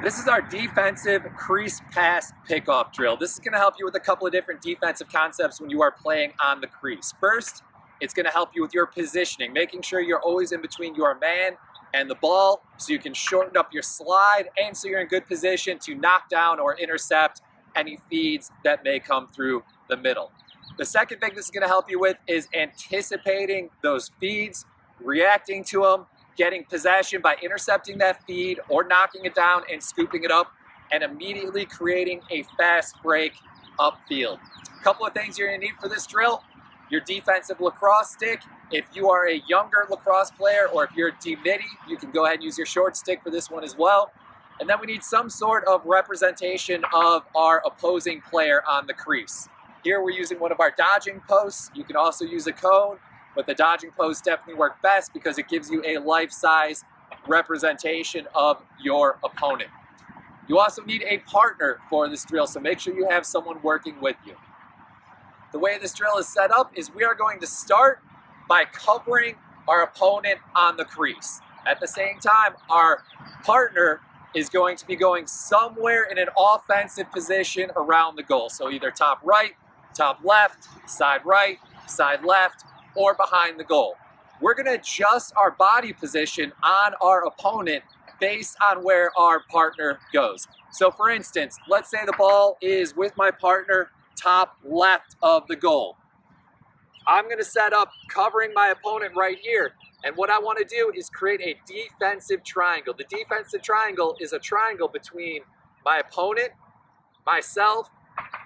This is our defensive crease pass pickoff drill. This is going to help you with a couple of different defensive concepts when you are playing on the crease. First, it's going to help you with your positioning, making sure you're always in between your man and the ball so you can shorten up your slide and so you're in good position to knock down or intercept any feeds that may come through the middle. The second thing this is going to help you with is anticipating those feeds, reacting to them, getting possession by intercepting that feed or knocking it down and scooping it up and immediately creating a fast break upfield. A couple of things you're going to need for this drill: your defensive lacrosse stick. If you are a younger lacrosse player or if you're a D-midi, you can go ahead and use your short stick for this one as well. And then we need some sort of representation of our opposing player on the crease. Here we're using one of our dodging posts. You can also use a cone, but the dodging posts definitely work best because it gives you a life-size representation of your opponent. You also need a partner for this drill, so make sure you have someone working with you. The way this drill is set up is we are going to start by covering our opponent on the crease. At the same time, our partner is going to be going somewhere in an offensive position around the goal. So either top right, top left, side right, side left, or behind the goal. We're going to adjust our body position on our opponent based on where our partner goes. So for instance, let's say the ball is with my partner top left of the goal. I'm going to set up covering my opponent right here. And what I want to do is create a defensive triangle. The defensive triangle is a triangle between my opponent, myself,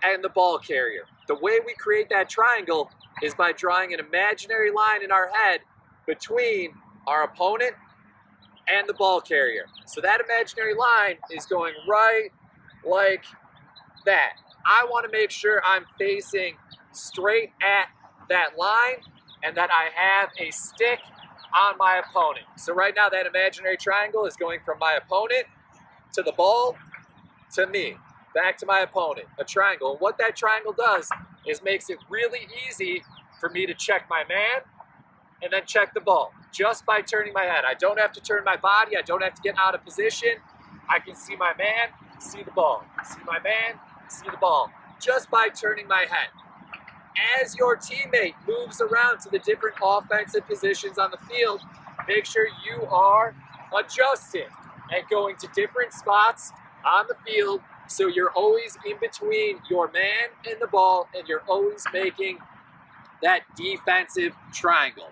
and the ball carrier. The way we create that triangle is by drawing an imaginary line in our head between our opponent and the ball carrier. So that imaginary line is going right like that. I want to make sure I'm facing straight at that line and that I have a stick on my opponent. So right now that imaginary triangle is going from my opponent to the ball to me, back to my opponent, a triangle. And what that triangle does is makes it really easy for me to check my man and then check the ball just by turning my head. I don't have to turn my body. I don't have to get out of position. I can see my man, see the ball. See my man, see the ball, just by turning my head. As your teammate moves around to the different offensive positions on the field, make sure you are adjusting and going to different spots on the field so you're always in between your man and the ball and you're always making that defensive triangle.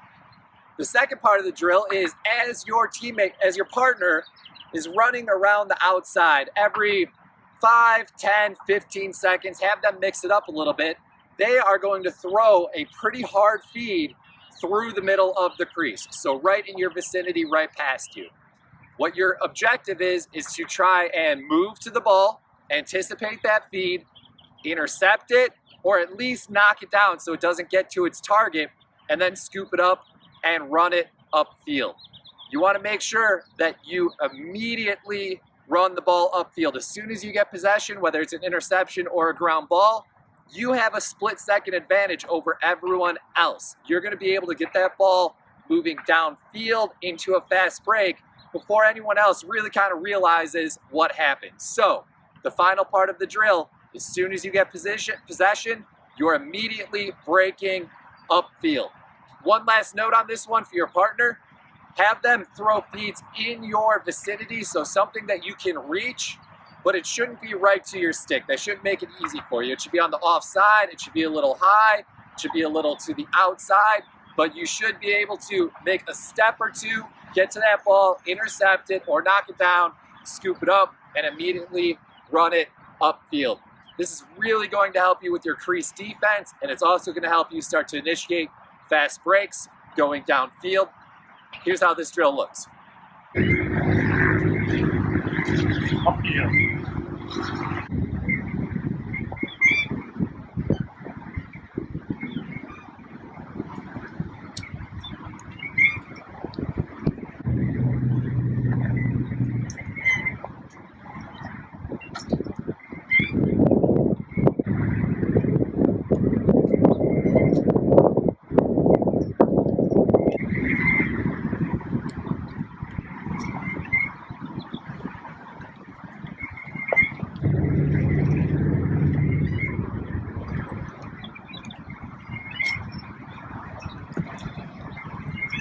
The second part of the drill is as your teammate, as your partner is running around the outside every 5, 10, 15 seconds, have them mix it up a little bit. They are going to throw a pretty hard feed through the middle of the crease. So right in your vicinity, right past you. What your objective is to try and move to the ball, anticipate that feed, intercept it, or at least knock it down so it doesn't get to its target, and then scoop it up and run it upfield. You want to make sure that you immediately run the ball upfield. As soon as you get possession, whether it's an interception or a ground ball, you have a split-second advantage over everyone else. You're going to be able to get that ball moving downfield into a fast break before anyone else really kind of realizes what happened. So the final part of the drill, as soon as you get possession, you're immediately breaking upfield. One last note on this one for your partner: have them throw feeds in your vicinity, so something that you can reach, but it shouldn't be right to your stick. That shouldn't make it easy for you. It should be on the offside, it should be a little high, it should be a little to the outside, but you should be able to make a step or two, get to that ball, intercept it, or knock it down, scoop it up, and immediately run it upfield. This is really going to help you with your crease defense, and it's also going to help you start to initiate fast breaks going downfield. Here's how this drill looks. Upfield.